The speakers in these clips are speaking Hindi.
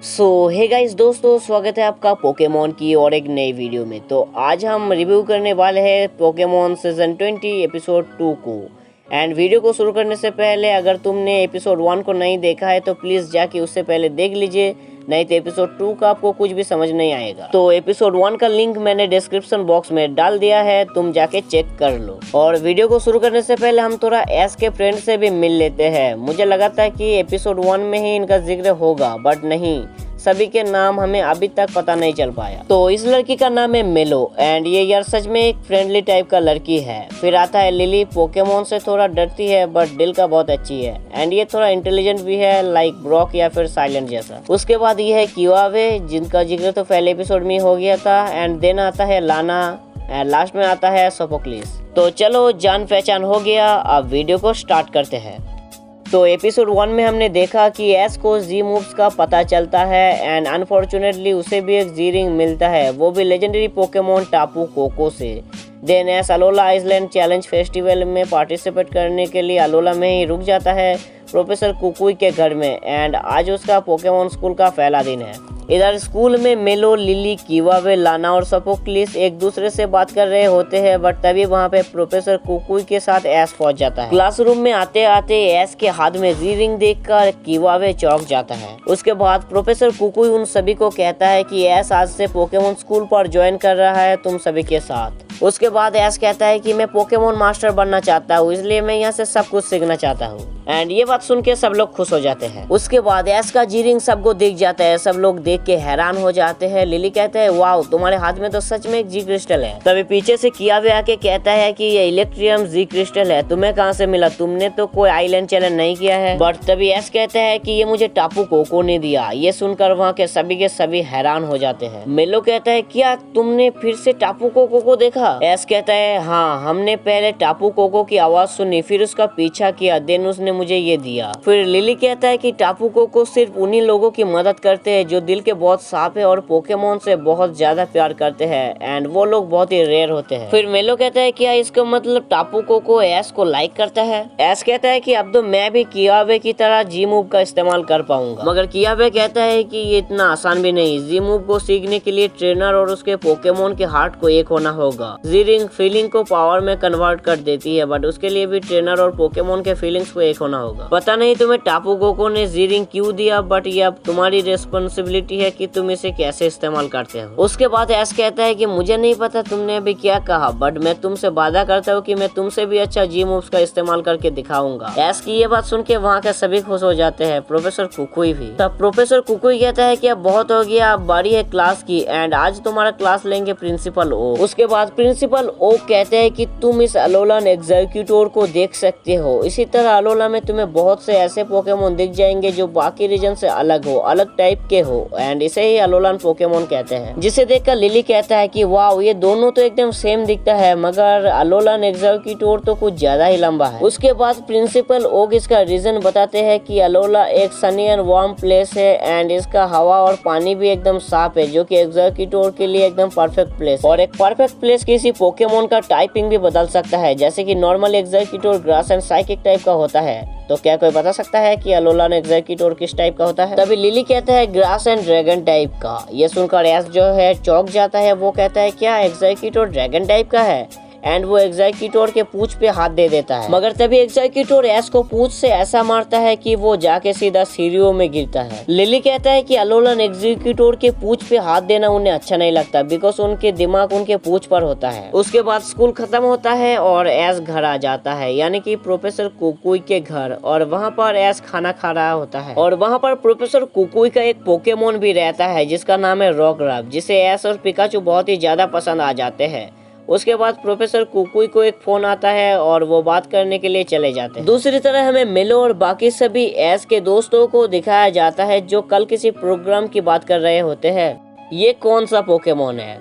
हे गाइस दोस्तों, स्वागत है आपका पोकेमॉन की और एक नई वीडियो में। तो आज हम रिव्यू करने वाले हैं पोकेमॉन सीजन 20 एपिसोड 2 को। एंड वीडियो को शुरू करने से पहले अगर तुमने एपिसोड 1 को नहीं देखा है तो प्लीज़ जाके उससे पहले देख लीजिए, नहीं तो एपिसोड 2 का आपको कुछ भी समझ नहीं आएगा। तो एपिसोड 1 का लिंक मैंने डिस्क्रिप्शन बॉक्स में डाल दिया है, तुम जाके चेक कर लो। और वीडियो को शुरू करने से पहले हम थोड़ा एस के फ्रेंड से भी मिल लेते हैं। मुझे लगा था कि एपिसोड 1 में ही इनका जिक्र होगा, बट नहीं, सभी के नाम हमें अभी तक पता नहीं चल पाया। तो इस लड़की का नाम है मेलो एंड ये यार सच में एक फ्रेंडली टाइप का लड़की है। फिर आता है लिली, पोकेमॉन से थोड़ा डरती है बट दिल का बहुत अच्छी है एंड ये थोड़ा इंटेलिजेंट भी है, लाइक ब्रॉक या फिर साइलेंट जैसा। उसके बाद ये है किवावे, जिनका जिक्र तो पहले एपिसोड में हो गया था। एंड देन आता है लाना एंड लास्ट में आता है सोफोक्लिस। तो चलो, जान पहचान हो गया, अब वीडियो को स्टार्ट करते हैं। तो एपिसोड 1 में हमने देखा कि एस को जी मूव्स का पता चलता है एंड अनफॉर्चुनेटली उसे भी एक जी रिंग मिलता है, वो भी लेजेंडरी पोकेमॉन टापू कोको से। Then as Alola island challenge festival में पार्टिसिपेट करने के लिए अलोला में ही रुक जाता है प्रोफेसर कुकुई के घर में। एंड आज उसका पोकेमॉन स्कूल का पहला दिन है। इधर स्कूल में मेलो, लिली, किवावे, लाना और सोफोक्लिस एक दूसरे से बात कर रहे होते हैं, बट तभी वहाँ पे प्रोफेसर कुकुई के साथ एस पहुंच जाता है। क्लासरूम में आते आते एस के हाथ में जी रिंग देखकर किवावे चौंक जाता है। उसके बाद प्रोफेसर कुकुई उन सभी को कहता है कि एस आज से पोकेमॉन स्कूल पर ज्वाइन कर रहा है तुम सभी के साथ। उसके बाद एस कहता है कि मैं पोकेमॉन मास्टर बनना चाहता हूँ, इसलिए मैं यहाँ से सब कुछ सीखना चाहता हूँ। एंड ये बात सुन के सब लोग खुश हो जाते हैं। उसके बाद एस का जी रिंग सबको दिख जाता है, सब लोग देख के हैरान हो जाते हैं। लिली कहता है वाओ, तुम्हारे हाथ में तो सच में एक जी क्रिस्टल है। तभी पीछे से कियावे आके कहता है कि ये इलेक्ट्रियम जी क्रिस्टल है, तुम्हें कहाँ से मिला, तुमने तो कोई आइलैंड चैलेंज नहीं किया है। बट तभी एस कहता है कि ये मुझे टापू कोको ने दिया। ये सुनकर वहाँ के सभी हैरान हो जाते हैं। मेलो कहता है क्या तुमने फिर से टापू कोको को देखा? एस कहता है हाँ, हमने पहले टापू कोको की आवाज सुनी, फिर उसका पीछा किया, देन उसने मुझे ये दिया। फिर लिली कहता है कि टापू कोको सिर्फ उन्हीं लोगों की मदद करते हैं जो दिल के बहुत साफ है और पोकेमॉन से बहुत ज्यादा प्यार करते हैं एंड वो लोग बहुत ही रेयर होते हैं। फिर मेलो कहता है क्या इसका मतलब टापू कोको एस को लाइक करता है? एस कहता है कि अब तो मैं भी कियावे की तरह जी मूव का इस्तेमाल कर पाऊंगा। मगर कियावे कहता है कि ये इतना आसान भी नहीं, जी मूव को सीखने के लिए ट्रेनर और उसके पोकेमॉन के हार्ट को एक होना होगा। जी रिंग फीलिंग को पावर में कन्वर्ट कर देती है, बट उसके लिए भी ट्रेनर और पोकेमॉन के फीलिंग्स को एक होना होगा। पता नहीं तुम्हें टापू कोको ने जी रिंग क्यों दिया, बट ये अब तुम्हारी रिस्पॉन्सिबिलिटी है कि तुम इसे कैसे इस्तेमाल करते हो। उसके बाद एस कहता है कि मुझे नहीं पता तुमने अभी क्या कहा, बट मैं तुमसे वादा करता हूँ कि मैं तुमसे भी अच्छा जी मूव्स का इस्तेमाल करके दिखाऊंगा। एस की ये बात सुन के वहाँ के सभी खुश हो जाते हैं, प्रोफेसर कुकुई भी। तब प्रोफेसर कुकुई कहता है कि अब बहुत हो गया, अब बारी है क्लास की एंड आज तुम्हारा क्लास लेंगे प्रिंसिपल ओ। उसके बाद प्रिंसिपल ओ कहते हैं कि तुम इस अलोलान एग्जीक्यूटिव को देख सकते हो, इसी तरह अलोला में तुम्हें बहुत से ऐसे पोकेमॉन दिख जाएंगे जो बाकी रीजन से अलग हो, अलग टाइप के हो एंड इसे ही अलोलान पोकेमॉन कहते हैं। जिसे देखकर लिली कहता है कि वाओ, ये दोनों तो एकदम सेम दिखता है, मगर अलोलान एग्जीक्यूटिव तो कुछ ज्यादा ही लंबा है। उसके बाद प्रिंसिपल ओग इसका रीजन बताते हैं कि अलोला एक सनी एंड वार्म प्लेस है एंड इसका हवा और पानी भी एकदम साफ है, जो कि एग्जीक्यूटिव के लिए एकदम परफेक्ट प्लेस। और एक परफेक्ट प्लेस किसी पोकेमॉन का टाइपिंग भी बदल सकता है, जैसे कि normal executive grass and psychic type का होता है। तो क्या कोई बता सकता है कि अलोलान एग्जीक्यूटिव किस टाइप का होता है? तभी लिली कहता है ग्रास एंड ड्रैगन टाइप का। ये सुनकर एस जो है चौंक जाता है, वो कहता है क्या एग्जीक्यूटिव ड्रैगन टाइप का है? एंड वो एग्जीक्यूटिव के पूंछ पे हाथ दे देता है, मगर तभी एग्जीक्यूटिव एस को पूंछ से ऐसा मारता है कि वो जाके सीधा सीढ़ियों में गिरता है। लिली कहता है कि अलोलान एग्जीक्यूटिव के पूंछ पे हाथ देना उन्हें अच्छा नहीं लगता, बिकॉज उनके दिमाग उनके पूंछ पर होता है। उसके बाद स्कूल खत्म होता है और एस घर आ जाता है, यानी कि प्रोफेसर कुकुई के घर, और वहाँ पर एस खाना खा रहा होता है। और वहाँ पर प्रोफेसर कुकुई का एक पोकेमॉन भी रहता है जिसका नाम है रॉकराफ, जिसे एस और पिकाचू बहुत ही ज्यादा पसंद आ जाते हैं। उसके बाद प्रोफेसर कुकुई को एक फोन आता है और वो बात करने के लिए चले जाते हैं। दूसरी तरह हमें मेलो और बाकी सभी एस के दोस्तों को दिखाया जाता है जो कल किसी प्रोग्राम की बात कर रहे होते हैं। ये कौन सा पोकेमॉन है?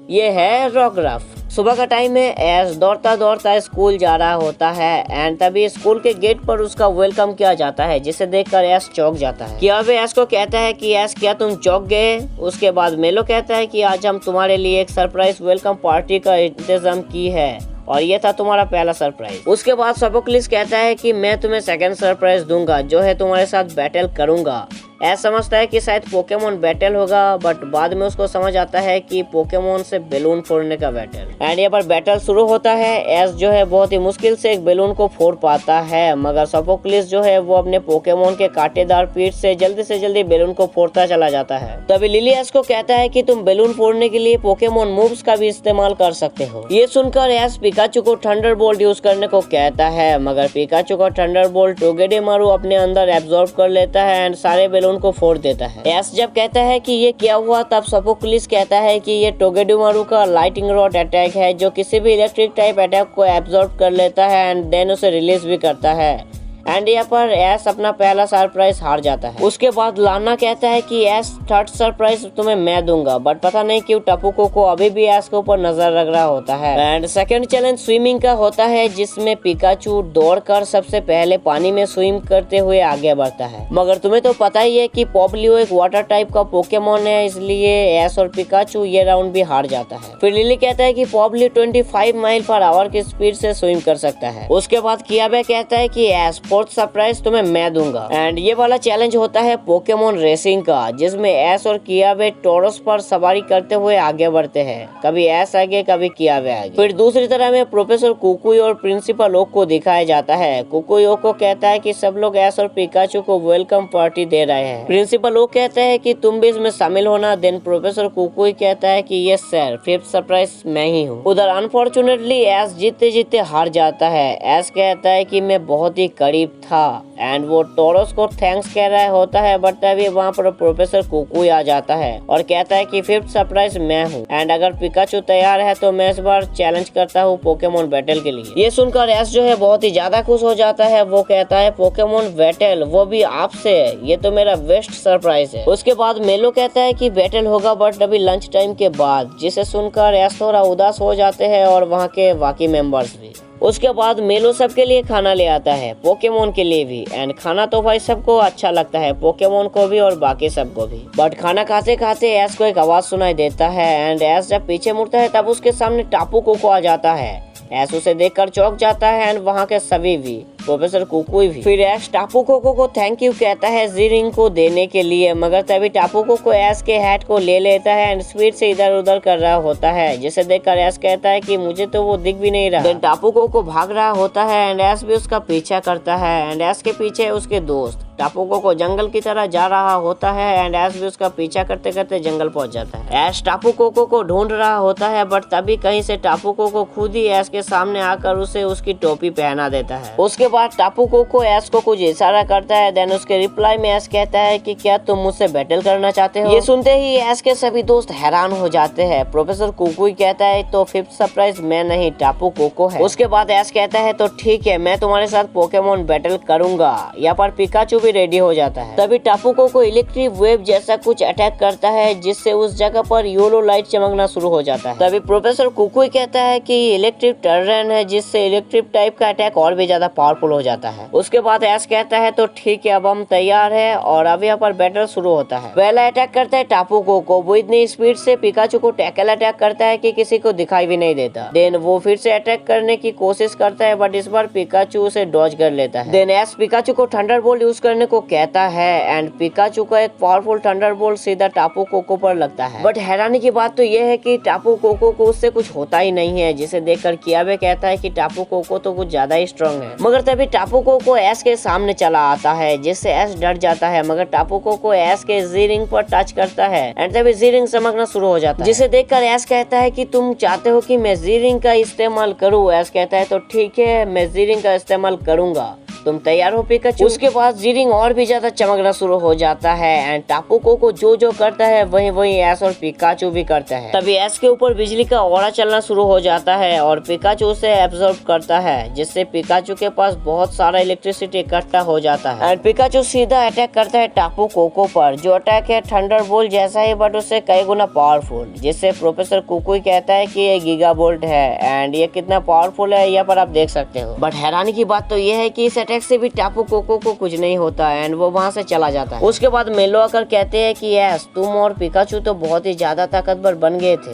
ये है रॉकराफ। सुबह का टाइम है, एस दौड़ता दौड़ता स्कूल जा रहा होता है एंड तभी स्कूल के गेट पर उसका वेलकम किया जाता है, जिसे देखकर एस चौंक जाता है। कियावे एस को कहता है कि एस क्या तुम चौंक गए? उसके बाद मेलो कहता है कि आज हम तुम्हारे लिए एक सरप्राइज वेलकम पार्टी का इंतजाम की है और ये था तुम्हारा पहला सरप्राइज। उसके बाद सोफोक्लिस कहता है कि मैं तुम्हें सेकंड सरप्राइज दूंगा, जो है तुम्हारे साथ बैटल करूंगा। ऐसा समझता है कि शायद पोकेमोन बैटल होगा, बट बाद में उसको समझ आता है कि पोकेमोन से बैलून फोड़ने का बैटल। एंड यहाँ पर बैटल शुरू होता है। एस जो है बहुत ही मुश्किल से एक बैलून को फोड़ पाता है, मगर सोफोक्लिस जो है वो अपने पोकेमोन के कांटेदार पीठ से जल्दी बैलून को फोड़ता चला जाता है। तभी लिली एस को कहता है कि तुम बैलून फोड़ने के लिए पोकेमोन मूव्स का भी इस्तेमाल कर सकते हो। ये सुनकर एस पिकाचू को थंडरबोल्ट यूज करने को कहता है, मगर पिकाचू का थंडरबोल्ट टोगेडेमारू अपने अंदर एब्जॉर्ब कर लेता है एंड सारे बैलून को फोड़ देता है। एस जब कहता है कि ये क्या हुआ, तब सोफोक्लिस कहता है कि ये टोगेडेमारू का लाइटिंग रॉड अटैक है, जो किसी भी इलेक्ट्रिक टाइप अटैक को एब्जॉर्ब कर लेता है एंड देन उसे रिलीज भी करता है। एंड यहाँ पर एस अपना पहला सरप्राइज हार जाता है। उसके बाद लाना कहता है कि एस थर्ड सरप्राइज तुम्हें मैं दूंगा, बट पता नहीं क्यों टपुको को अभी भी एस के ऊपर नजर रख रहा होता है। एंड सेकंड चैलेंज स्विमिंग का होता है, जिसमें पिकाचू दौड़कर सबसे पहले पानी में स्विम करते हुए आगे बढ़ता है। मगर तुम्हें तो पता ही है कि पोप्लियो एक वाटर टाइप का पोकेमोन है, इसलिए एस और पिकाचू ये राउंड भी हार जाता है। फिर लिली कहता है कि पोप्लियो 25 माइल पर आवर की स्पीड से स्विम कर सकता है। उसके बाद कियाबे कहता है कि एस फोर्थ सरप्राइज तुम्हें मैं दूंगा। एंड ये वाला चैलेंज होता है पोकेमोन रेसिंग का, जिसमें एस और कियाबे टोरस पर सवारी करते हुए आगे बढ़ते हैं, कभी एस आगे कभी कियाबे आगे। फिर दूसरी तरह में प्रोफेसर कुकुई और प्रिंसिपल ओक को दिखाया जाता है। कुकुई ओक को कहता है कि सब लोग एस और पिकाचू को वेलकम पार्टी दे रहे हैं। प्रिंसिपल ओक कहता है कि तुम भी इसमें शामिल होना। देन प्रोफेसर कुकुई कहता है कि यस सर, फिफ्थ सरप्राइज मैं ही हूँ। उधर अनफॉर्चुनेटली एस जीते जीते हार जाता है। एस कहता है कि मैं बहुत ही करीब था एंड वो टोरस को थैंक्स कह रहा होता है, बट तभी वहाँ पर प्रोफेसर कुकुई आ जाता है और कहता है कि फिफ्थ सरप्राइज मैं हूँ एंड अगर पिकाचू तैयार है तो मैं इस बार चैलेंज करता हूँ पोकेमोन बैटल के लिए। ये सुनकर एस जो है बहुत ही ज्यादा खुश हो जाता है। वो कहता है पोकेमोन बैटल, वो भी आपसे, ये तो मेरा बेस्ट सरप्राइज है। उसके बाद मेलो कहता है कि बैटल होगा बट अभी लंच टाइम के बाद, जिसे सुनकर एस थोड़ा उदास हो जाते हैं और वहाँ के बाकी मेंबर्स भी। उसके बाद मेलो सबके लिए खाना ले आता है, पोकेमोन के लिए भी। एंड खाना तो भाई सबको अच्छा लगता है, पोकेमोन को भी और बाकी सबको भी। बट खाना खाते खाते एस को एक आवाज सुनाई देता है एंड एस जब पीछे मुड़ता है तब उसके सामने टापू कोको आ जाता है। एस उसे देखकर चौंक जाता है एंड वहाँ के सभी भी, प्रोफेसर कुकुई भी। फिर एस टापू कोको को थैंक यू कहता है जी रिंग को देने के लिए, मगर तभी टापू कोको एस के हैट को ले लेता है एंड स्पीड से इधर उधर कर रहा होता है, जिसे देखकर एस कहता है कि मुझे तो वो दिख भी नहीं रहा। देन टापू कोको भाग रहा होता है एंड एस भी उसका पीछा करता है एंड एस के पीछे उसके दोस्त। टापू कोको जंगल की तरह जा रहा होता है एंड एस भी उसका पीछा करते करते जंगल पहुंच जाता है। एस टापू कोको को ढूंढ रहा होता है, बट तभी कहीं से टापू कोको खुद ही एस के सामने आकर उसे उसकी टोपी पहना देता है। उसके बाद टापू कोको एस को कुछ इशारा करता है। देन उसके रिप्लाई में एस कहता है कि क्या तुम मुझसे बैटल करना चाहते हो। ये सुनते ही एस के सभी दोस्त हैरान हो जाते हैं। प्रोफेसर कुकुई कहता है तो फिफ्थ सरप्राइज मैं नहीं, टापू कोको है। उसके बाद एस कहता है तो ठीक है, मैं तुम्हारे साथ पोकेमोन बैटल करूंगा। यहाँ पर पिकाचू भी रेडी हो जाता है। तभी टापू कोको इलेक्ट्रिक वेव जैसा कुछ अटैक करता है, जिससे उस जगह पर येलो लाइट चमकना शुरू हो जाता है। तभी प्रोफेसर कुकुई कहता है कि इलेक्ट्रिक टर्रेन है, जिससे इलेक्ट्रिक टाइप का अटैक और भी ज्यादा पावरफुल हो जाता है। उसके बाद एस कहता है तो ठीक है, अब हम तैयार है और अब यहाँ पर बैटल शुरू होता है। पहला अटैक करता है टापू कोको, वो इतनी स्पीड से पिकाचू को टैकल अटैक करता है कि किसी को दिखाई भी नहीं देता। देन वो फिर से अटैक करने की कोशिश करता है, बट इस बार पिकाचू उसे डॉज कर लेता है। देन एस पिकाचू को थंडरबोल्ट यूज करने को कहता है एंड पिकाचू का एक पावरफुल थंडरबोल्ट सीधा टापू कोको पर लगता है। बट हैरानी की बात तो यह है कि टापू कोको को उससे कुछ होता ही नहीं है, जिसे देखकर कियाबे कहता है कि टापू कोको तो कुछ ज्यादा ही स्ट्रॉन्ग है। मगर तभी टापू कोको एस के सामने चला आता है, जिससे एस डर जाता है। मगर टापू कोको एस के जी रिंग पर टच करता है एंड तभी जी रिंग चमकना शुरू हो जाता है, जिसे देखकर एस कहता है कि तुम चाहते हो कि मैं जी रिंग का इस्तेमाल करूँ। एस कहता है तो ठीक है, मैं जी रिंग का इस्तेमाल करूंगा, तुम तैयार हो पिकाचू। उसके बाद जी रिंग और भी ज्यादा चमकना शुरू हो जाता है एंड टापू कोको जो करता है वही एस और पिकाचू भी करता है। तभी एस के ऊपर बिजली का ऑरा चलना शुरू हो जाता है और पिकाचू उसे एब्जॉर्ब करता है, जिससे पिकाचू के पास बहुत सारा इलेक्ट्रिसिटी इकट्ठा हो जाता है एंड पिकाचू सीधा अटैक करता है टापू कोको पर, जो अटैक है थंडरबोल्ट जैसा ही बट उससे कई गुना पावरफुल, जिससे प्रोफेसर कुकुई कहता है कि ये गीगाबोल्ट है एंड ये कितना पावरफुल है यहाँ पर आप देख सकते हो। बट हैरानी की बात तो ये है कि इस अटैक से भी टापू कोको को कुछ नहीं होता एंड वो वहाँ से चला जाता है। उसके बाद मेलो आकर कहते हैं कि यस, तुम और पिकाचू तो बहुत ही ज्यादा ताकतवर बन गए थे,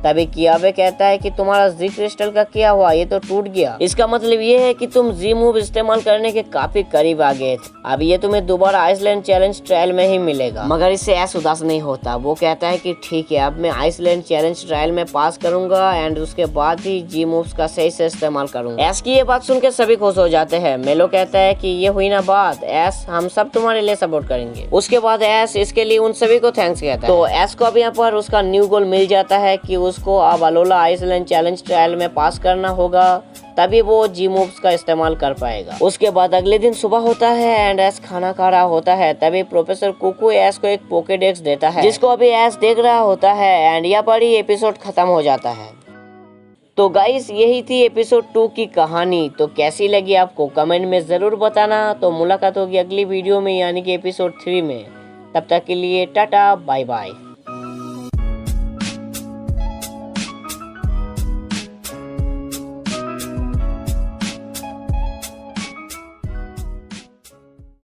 तभी कियाबे कहता है कि तुम्हारा जी क्रिस्टल का क्या हुआ, ये तो टूट गया। इसका मतलब ये है कि तुम जी मूव इस्तेमाल करने के काफी करीब आ गए थे। अब ये तुम्हें दोबारा आइसलैंड चैलेंज ट्रायल में ही मिलेगा। मगर इससे ऐस उदास नहीं होता। वो कहता है कि ठीक है, अब मैं आइसलैंड चैलेंज ट्रायल में पास करूंगा एंड उसके बाद ही जी मूव्स का सही से इस्तेमाल करूंगा। एस की ये बात सुन के सभी खुश हो जाते हैं। मेलो कहता है कि ये हुई ना बात, एस हम सब तुम्हारे लिए सपोर्ट करेंगे। उसके बाद एस इसके लिए उन सभी को थैंक्स कहता है। तो एस को अब यहाँ पर उसका न्यू गोल मिल जाता है कि उसको अब अलोला आइसलैंड चैलेंज ट्रायल में पास करना होगा, तभी वो जी मूव्स का इस्तेमाल कर पाएगा। उसके बाद अगले दिन सुबह होता है एंड एस खाना खा रहा होता है, तभी प्रोफेसर कुकू एस को एक पोकेडेक्स देता है जिसको अभी एस देख रहा होता है एंड यहाँ पर ही एपिसोड खत्म हो जाता है। तो गाइस यही थी एपिसोड 2 की कहानी। तो कैसी लगी आपको कमेंट में जरूर बताना। तो मुलाकात होगी अगली वीडियो में यानी कि एपिसोड 3 में। तब तक के लिए टाटा बाय बाय।